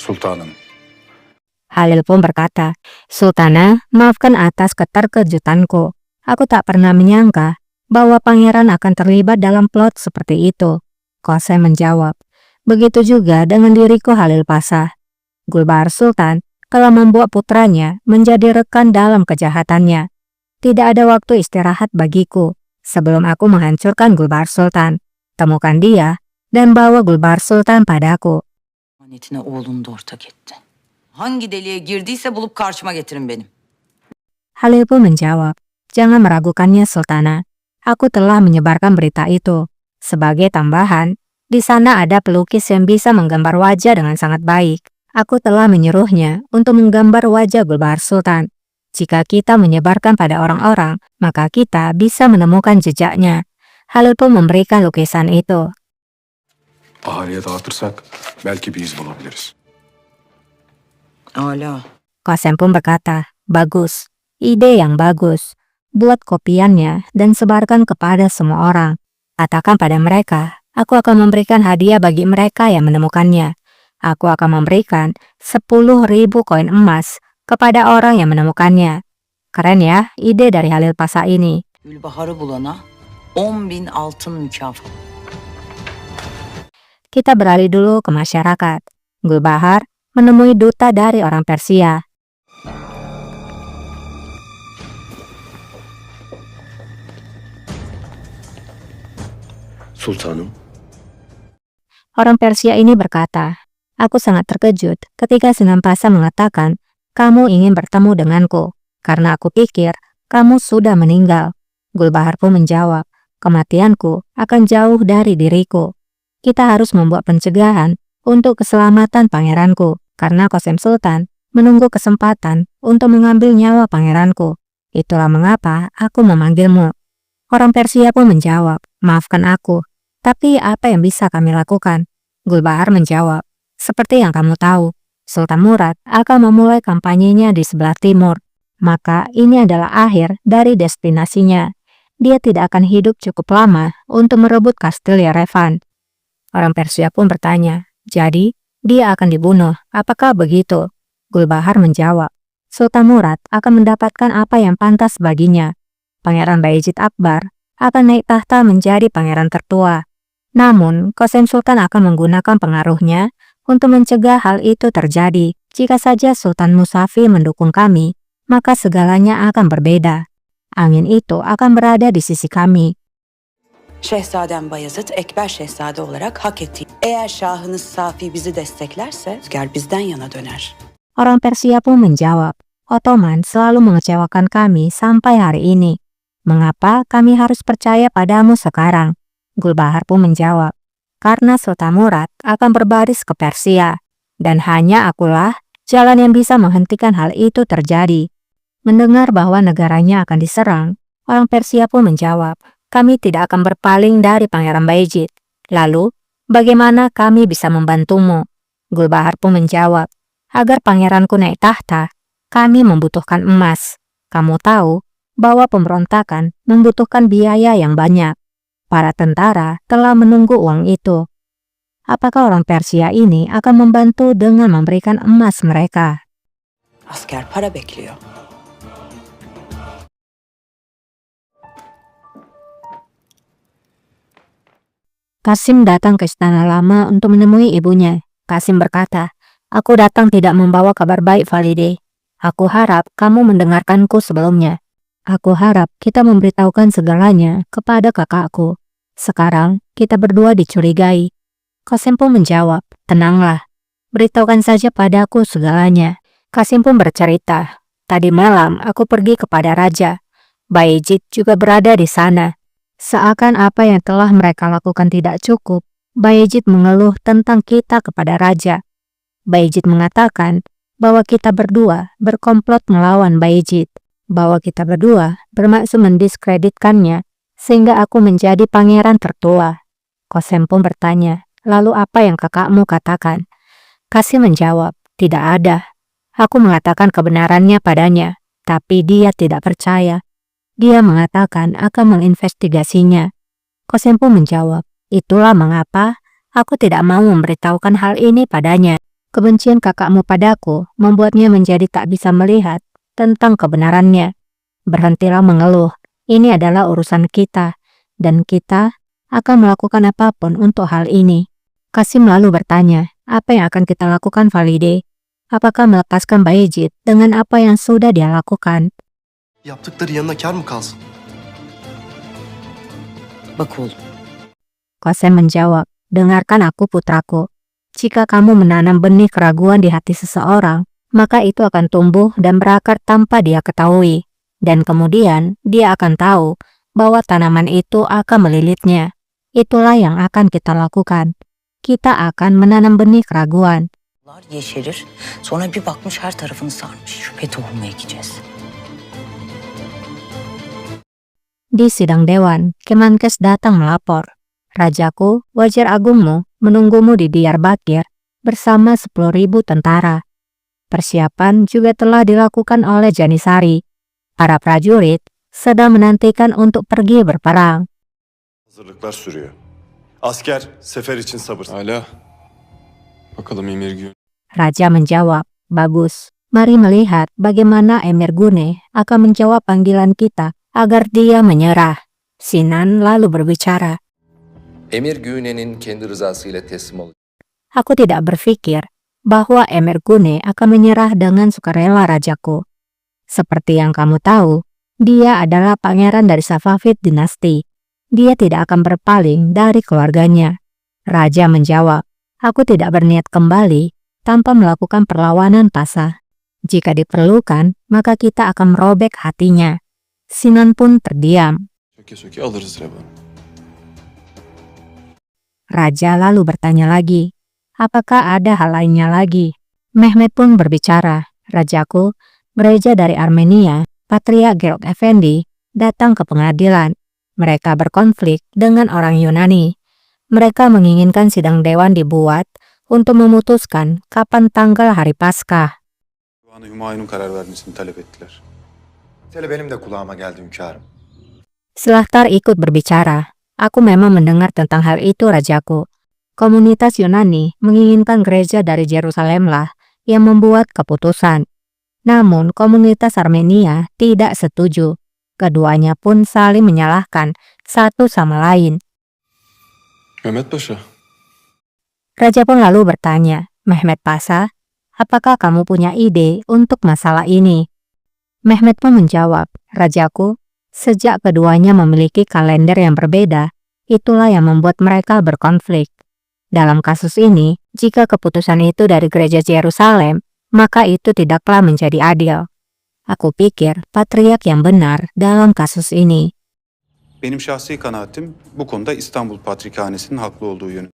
Sultanım. Halil pun berkata, "Sultana, maafkan atas keterkejutanku. Aku tak pernah menyangka bahwa pangeran akan terlibat dalam plot seperti itu." Qasem menjawab, "Begitu juga dengan diriku Halil Pasha. Gulbahar Sultan telah membuat putranya menjadi rekan dalam kejahatannya. Tidak ada waktu istirahat bagiku sebelum aku menghancurkan Gulbahar Sultan. Temukan dia dan bawa Gulbahar Sultan padaku." Manetine oğlunu da ortak etti. Hangi deliğe girdiyse bulup karşıma getirin benim. Halil pun menjawab, "Jangan meragukannya Sultana. Aku telah menyebarkan berita itu. Sebagai tambahan, di sana ada pelukis yang bisa menggambar wajah dengan sangat baik. Aku telah menyuruhnya untuk menggambar wajah Gulbahar Sultan. Jika kita menyebarkan pada orang-orang, maka kita bisa menemukan jejaknya." Halil pun memberikan lukisan itu. Ahaliye dağıtırsak belki bir iz bulabiliriz. Âlâ. Qasem pun berkata, "Bagus, ide yang bagus. Buat kopiannya dan sebarkan kepada semua orang. Katakan pada mereka, aku akan memberikan hadiah bagi mereka yang menemukannya. Aku akan memberikan 10.000 koin emas kepada orang yang menemukannya." Keren ya ide dari Halil Pasha ini. Gülbahar'ı bulana 10.000 altın mükafat. Kita beralih dulu ke masyarakat. Gulbahar menemui duta dari orang Persia. Sultanım. Orang Persia ini berkata, "Aku sangat terkejut ketika Sunan Pasha mengatakan kamu ingin bertemu denganku, karena aku pikir kamu sudah meninggal." Gulbahar pun menjawab, "Kematianku akan jauh dari diriku. Kita harus membuat pencegahan untuk keselamatan pangeranku, karena Qasem Sultan menunggu kesempatan untuk mengambil nyawa pangeranku. Itulah mengapa aku memanggilmu." Orang Persia pun menjawab, "Maafkan aku, tapi apa yang bisa kami lakukan?" Gulbahar menjawab, "Seperti yang kamu tahu, Sultan Murad akan memulai kampanyenya di sebelah timur. Maka ini adalah akhir dari destinasinya. Dia tidak akan hidup cukup lama untuk merebut kastil Yerevan." Orang Persia pun bertanya, "Jadi, dia akan dibunuh, apakah begitu?" Gulbahar menjawab, "Sultan Murad akan mendapatkan apa yang pantas baginya. Pangeran Bayezid Akbar akan naik tahta menjadi pangeran tertua. Namun, Qasem Sultan akan menggunakan pengaruhnya untuk mencegah hal itu terjadi. Jika saja Sultan Musafi mendukung kami, maka segalanya akan berbeda. Angin itu akan berada di sisi kami." Şehzadem Bayezid Ekber Şehzade olarak hak etti. Eğer Şahınız Safi bizi desteklerse rüzgar bizden yana döner. Orang Persia pun menjawab, "Ottoman selalu mengecewakan kami sampai hari ini. Mengapa kami harus percaya padamu sekarang?" Gulbahar pun menjawab, "Karena Sultan Murad akan berbaris ke Persia, dan hanya akulah jalan yang bisa menghentikan hal itu terjadi." Mendengar bahwa negaranya akan diserang, orang Persia pun menjawab, "Kami tidak akan berpaling dari Pangeran Bayezid. Lalu, bagaimana kami bisa membantumu?" Gulbahar pun menjawab, "Agar pangeranku naik tahta, kami membutuhkan emas. Kamu tahu bahwa pemberontakan membutuhkan biaya yang banyak. Para tentara telah menunggu uang itu. Apakah orang Persia ini akan membantu dengan memberikan emas mereka?" Asker para bekliyor. Qasim datang ke Istana Lama untuk menemui ibunya. Qasim berkata, "Aku datang tidak membawa kabar baik, Valide. Aku harap kamu mendengarkanku sebelumnya. Aku harap kita memberitahukan segalanya kepada kakakku. Sekarang kita berdua dicurigai." Qasim pun menjawab, "Tenanglah, beritahukan saja padaku segalanya." Qasim pun bercerita, "Tadi malam aku pergi kepada raja. Bayezid juga berada di sana. Seakan apa yang telah mereka lakukan tidak cukup, Bayezid mengeluh tentang kita kepada raja. Bayezid mengatakan bahwa kita berdua berkomplot melawan Bayezid, bahwa kita berdua bermaksud mendiskreditkannya sehingga aku menjadi pangeran tertua." Qasem pun bertanya, "Lalu apa yang kakakmu katakan?" Qasim menjawab, "Tidak ada. Aku mengatakan kebenarannya padanya, tapi dia tidak percaya. Dia mengatakan akan menginvestigasinya." Qasem pun menjawab, "Itulah mengapa aku tidak mau memberitahukan hal ini padanya." Kebencian kakakmu padaku membuatnya menjadi tak bisa melihat tentang kebenarannya. Berhentilah mengeluh, ini adalah urusan kita, dan kita akan melakukan apapun untuk hal ini. Kasim lalu bertanya, apa yang akan kita lakukan Valide? Apakah melepaskan Bayezid dengan apa yang sudah dia lakukan? Yaptıkları yanına kar mı kalsın? Bak oğlum, Qasem menjawab, dengarkan aku putraku. Jika kamu menanam benih keraguan di hati seseorang, maka itu akan tumbuh dan berakar tanpa dia ketahui. Dan kemudian dia akan tahu bahwa tanaman itu akan melilitnya. Itulah yang akan kita lakukan. Kita akan menanam benih keraguan. Allah yeşerir. Sonra bir bakmış her tarafını sarmış. Şüphe tohumu ekeceğiz. Di sidang dewan, Kemenkes datang melapor. Rajaku, Wazir Agungmu menunggumu di Diyarbakir bersama 10.000 tentara. Persiapan juga telah dilakukan oleh Janisari. Para prajurit sedang menantikan untuk pergi berperang. Hazırlıklar sürüyor. Asker, sefer için sabır. Hala. Bakalım Emir Gün. Raja menjawab, bagus. Mari melihat bagaimana Emir Gune akan menjawab panggilan kita agar dia menyerah. Sinan lalu berbicara. Emir Güne'nin kendi rızasıyla teslim olacak. Aku tidak berpikir bahwa Emir Gune akan menyerah dengan sukarela rajaku. Seperti yang kamu tahu, dia adalah pangeran dari Safavid dinasti. Dia tidak akan berpaling dari keluarganya. Raja menjawab, aku tidak berniat kembali tanpa melakukan perlawanan pasah. Jika diperlukan, maka kita akan merobek hatinya. Sinan pun terdiam. Söke söke alırız Revan. Raja lalu bertanya lagi, apakah ada hal lainnya lagi? Mehmet pun berbicara, rajaku, gereja dari Armenia, Patriark Georg Effendi, datang ke pengadilan. Mereka berkonflik dengan orang Yunani. Mereka menginginkan sidang dewan dibuat untuk memutuskan kapan tanggal hari Paskah. Divanı Hümayun'un karar vermesini talep ettiler. Mesele benim de kulağıma geldi hünkârım. Silahtar ikut berbicara. Aku memang mendengar tentang hal itu, rajaku. Komunitas Yunani menginginkan gereja dari Yerusalemlah yang membuat keputusan. Namun komunitas Armenia tidak setuju. Keduanya pun saling menyalahkan satu sama lain. Mehmet Paşa. Raja pun lalu bertanya, Mehmet Pasha, apakah kamu punya ide untuk masalah ini? Mehmet pun menjawab, rajaku, sejak keduanya memiliki kalender yang berbeda, itulah yang membuat mereka berkonflik. Dalam kasus ini, jika keputusan itu dari gereja Yerusalem, maka itu tidaklah menjadi adil. Aku pikir patriark yang benar dalam kasus ini. Benim şahsi kanaatim bu konuda İstanbul Patrikhanesi'nin haklı olduğu yönü.